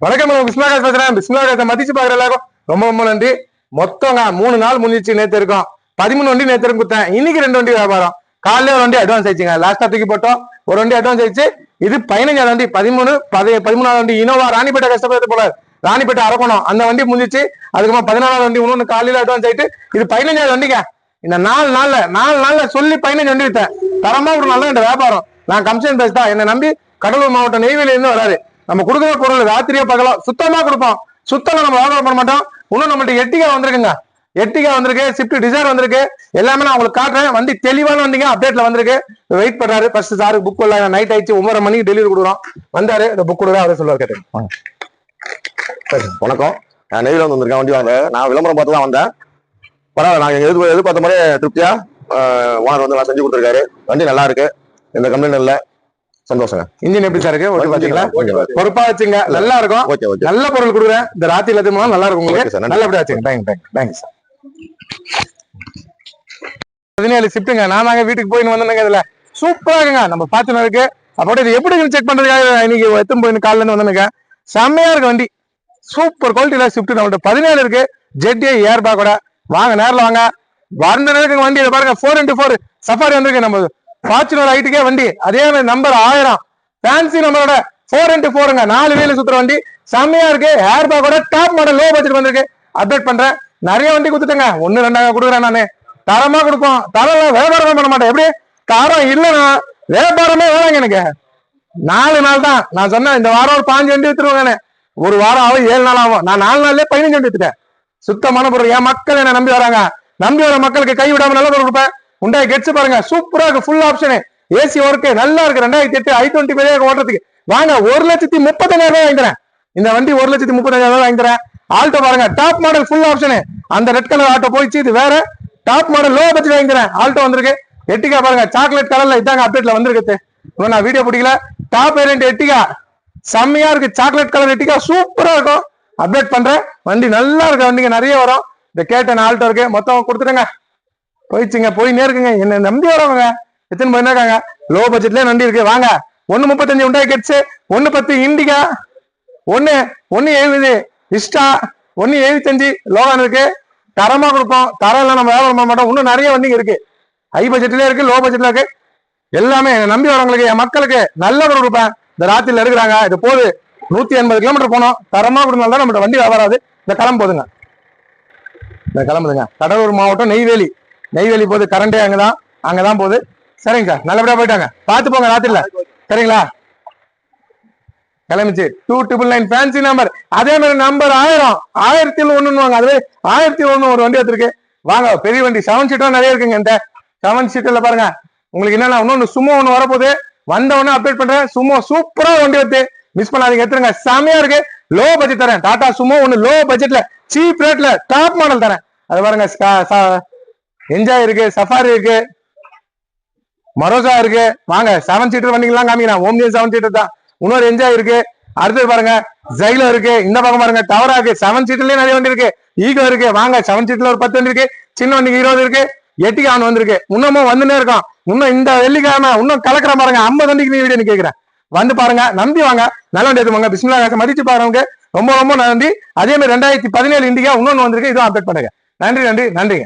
வணக்கம், பிஸ்மில்லா பேசுறேன். பிஸ்மில்லா மதிச்சு பாக்குற எல்லாருக்கும் ரொம்ப ரொம்ப நன்றி. மொத்தங்க 3 நாள் முடிஞ்சிச்சு. நேத்து இருக்கும் 13 வண்டி நேத்து கொடுத்தேன். இன்னைக்கு 2 வண்டி வியாபாரம். காலையில ஒரு வண்டி அட்வான்ஸ் ஆயிடுச்சுங்க. லாஸ்டா தூக்கி போட்டோம், ஒரு வண்டி அட்வான்ஸ் ஆயிடுச்சு. இது 15 வண்டி, 13 வண்டி இனோவா ராணிப்பேட்டை கஷ்டப்பட்டு போல ராணிப்பேட்டை அரக்கணும் அந்த வண்டி முடிஞ்சிச்சு. அதுக்கப்புறம் 14 வண்டி இன்னொன்னு காலையில அட்வான்ஸ் ஆயிட்டு இது 15 வண்டிங்க. இந்த 4 நாள்ல சொல்லி 15 வண்டி வித்தேன். தரமா ஒரு நல்ல இந்த வியாபாரம். நான் கமிஷன் பேசிட்டா என்னை நம்பி கடலூர் மாவட்டம் நெய்வேலியில இருந்து வராரு. நம்ம கொடுக்குற பொருள் ராத்திரியே பகலாம் சுத்தமா கொடுப்போம். சுத்தமா நம்ம வியாபாரம் பண்ண மாட்டோம். இன்னும் நம்மகிட்ட எட்டிகா வந்திருக்குங்க. எட்டிகா வந்திருக்கு, ஸ்விஃப்ட் டிசைர் வந்திருக்கு. எல்லாமே நான் உங்களுக்கு காட்டுறேன். வண்டி தெளிவான வண்டிங்க, அப்டேட்ல வந்திருக்கு. வெயிட் பண்றாரு. ஃபர்ஸ்ட் சாரு புக் பண்ணல. நைட் ஆயிடுச்சு, 9:30 மணிக்கு டெலிவரி கொடுக்குறோம். வந்தாரு, இந்த புக் கொடுக்குறேன். அவரே சொல்லுவார். கேட்டேன். வணக்கம், நான் நெய்வேலியில வந்திருக்கேன். வண்டி வாங்க நான் விளம்பரம் பார்த்து தான் வந்தேன். பரவாயில்ல, நாங்கள் எதிர்பார்த்த மாதிரி திருப்தியா ஓனர் வந்து நான் செஞ்சு கொடுத்துருக்காரு. வண்டி நல்லா இருக்கு, இந்த கம்ப்ளைண்ட் இல்லை. சந்தோஷங்க. இன்ஜின் எப்படி சார் இருக்கு? ஓட்டி பாத்தீங்களா? பொறுப்பா வச்சுங்க, நல்லா இருக்கும். நல்ல பொருள் கொடுக்குறேன். இந்த ராத்திரி எல்லாத்தையும் நல்லா இருக்கும் உங்களுக்கு. நல்லபடியா வச்சுங்க. Thank you sir. 17 ஷிஃப்ட்டுங்க. நான் தாங்க வீட்டுக்கு போயின்னு வந்தேங்க. இதுல சூப்பரா இருக்குங்க. நம்ம பாத்துன்னு இருக்கு. அப்போ இது எப்படி செக் பண்றதுக்காக இன்னைக்கு எத்தும் போய் காலைல இருந்து வந்தேனுங்க. செம்மையா இருக்கு வண்டி. சூப்பர் குவாலிட்டியில ஷிஃப்ட். நம்மள்ட்ட 17 இருக்கு. ஜெட் ஏர் பேக் கூட. வாங்க, நேரில் வாங்க. வந்த நேரத்துக்கு வண்டி பாருங்க. 4x4 சஃபாரி வந்திருக்கு. நம்ம ஃபார்ச்சுனர் ஹைட்டுக்கே வண்டி. அதே நம்பர் 1000 ஃபேன்சி நம்பரோட 4x4ங்க. 4 வீல சுத்துற வண்டி. செம்மையா இருக்கு. ஏர் பேக்கோட டாப் மாடல் லோ பட்ஜெட் வந்திருக்கு. அப்டேட் பண்றேன். நிறைய வண்டி கொடுத்துட்டேங்க. 1 2 கொடுக்குறேன். நானு தரமா கொடுப்போம். தரம் வியாபாரம் பண்ண மாட்டேன். எப்படி தரம் இல்லைன்னா வியாபாரமே வேணாங்க எனக்கு. 4 நாள் தான் நான் சொன்னேன். இந்த வாரம் ஒரு 5 வண்டி வித்துருவாங்க. ஒரு வாரம் ஆகும், 7 நாள் ஆகும். நான் 4 நாள்லயே 15 வண்டி வித்துட்டேன். சுத்தமான பொருள். என் மக்கள் என்ன நம்பி வராங்க. நம்பி வர மக்களுக்கு கை விடாம நல்ல பொருள் கொடுப்பேன். உண்டாய் கெட்ஸ் பாருங்க, சூப்பரா இருக்கு. ஃபுல் ஆப்ஷனு, ஏசி ஒர்க்கு நல்லா இருக்கு. 2008 i20 ஓட்டுறதுக்கு வாங்க. 1,35,000 வாங்கிக்கிறேன். இந்த வண்டி 1,35,000 வாங்கிக்கிறேன். ஆல்டோ பாருங்க, டாப் மாடல் ஃபுல் ஆப்ஷனு. அந்த ரெட் கலர் ஆட்டோ போயிடுச்சு. இது வேற டாப் மாடல் லோ பட்ஜெட் வாங்கிக்கிறேன். ஆல்டோ வந்திருக்கு. எட்டிகா பாருங்க, சாக்லேட் கலர்ல இதாங்க அப்டேட்ல வந்திருக்கு. நான் வீடியோ பிடிக்கல. டாப் வேரியன்ட் எட்டிகா செம்மையா இருக்கு. சாக்லேட் கலர் எட்டிகா சூப்பரா இருக்கும். அப்டேட் பண்றேன். வண்டி நல்லா இருக்கு. வண்டிங்க நிறைய வரும். இந்த கேட்டன் ஆல்டோ இருக்கு. மொத்தம் கொடுத்துருங்க. போயிடுச்சுங்க. போய் நேருக்குங்க. என்ன நம்பி வரவங்க எத்தனை போய் இருக்காங்க. லோ பட்ஜெட்லயே வண்டி இருக்கு. வாங்க. 1,35 உண்டாய் கெட்ஸ், 1,10 இண்டிகா, 1,70 இஸ்டா, 1,75 லோகான் இருக்கு. தரமா கொடுப்போம். தரம் இல்லை நம்ம வியாபாரம் பண்ண மாட்டோம். இன்னும் நிறைய வண்டிங்க இருக்கு. ஹை பட்ஜெட்லயே இருக்கு, லோ பட்ஜெட்ல இருக்கு. எல்லாமே நம்பி வரவங்களுக்கு, என் மக்களுக்கு நல்ல பொருள் கொடுப்பேன். இந்த ராத்திரில இருக்கிறாங்க. இது போகுது 180 கிலோமீட்டர் போனோம். தரமா கொடுத்தாலும் தான் நம்மளோட வண்டி வியாபாராது. இந்த கிளம்பு போதுங்க. இந்த கிளம்புதுங்க. கடலூர் மாவட்டம் நெய்வேலி போகுது. கரண்டே அங்கதான் போகுது. சரிங்க சார், நல்லபடியா போயிட்டாங்க. பார்த்து போங்க ராத்திரில. சரிங்களா? கிளம்பிச்சு. 299 ஃபேன்சி நம்பர். அதே மாதிரி நம்பர் 1001 அதுவே 1001 ஒரு வண்டி எடுத்துருக்கு. வாங்க. பெரிய வண்டி 7 சீட்டர் நிறைய இருக்குங்க. இந்த 7 சீட்டர்ல பாருங்க. உங்களுக்கு என்னன்னா இன்னொன்னு சும்மா ஒண்ணு வரப்போகுது. வந்த உடனே அப்டேட் பண்றேன். சும்மா சூப்பரா வண்டி எடுத்து மிஸ் பண்ணாதீங்க. எடுத்துருங்க. செமையா இருக்கு. லோ பட்ஜெட் தரேன். டாடா சும்மா ஒண்ணு லோ பட்ஜெட்ல சீப் ரேட்ல டாப் மாடல் தரேன். அது பாருங்க. என்ஜாய் இருக்கு, சஃபாரி இருக்கு, மரோசா இருக்கு. வாங்க. 7 சீட்டர் வண்டிங்கெல்லாம் காமிக்கிறேன். ஓம்னியன் 7 சீட்டர் தான். இன்னொரு என்ஜாய் இருக்கு. அடுத்தது பாருங்க, ஜைலோ இருக்கு. இந்த பக்கம் பாருங்க, டவரா இருக்கு. 7 சீட்டர்லயே நிறைய வண்டி இருக்கு. ஈகோ இருக்கு. வாங்க. 7 சீட்டர்ல ஒரு 10 வண்டி இருக்கு. சின்ன வண்டிக்கு 20 இருக்கு. எட்டிகான் வந்திருக்கு. இன்னமும் வந்துனே இருக்கும். இன்னும் இந்த வெள்ளிக்கிழமை இன்னும் கலக்கிற பாருங்க. 50 வண்டிக்கு நீ வீடியோ கேட்கிறேன். வந்து பாருங்க, நம்பி வாங்க. நல்ல வண்டி எடுத்துவாங்க. பிஸ்மில்லா மதிச்சு பாருங்க. ரொம்ப ரொம்ப நன்றி. அதே மாதிரி 2017 இண்டிகா இன்னொன்னு வந்திருக்கு. இதுவும் அப்டேட் பண்ணுங்க. நன்றிங்க.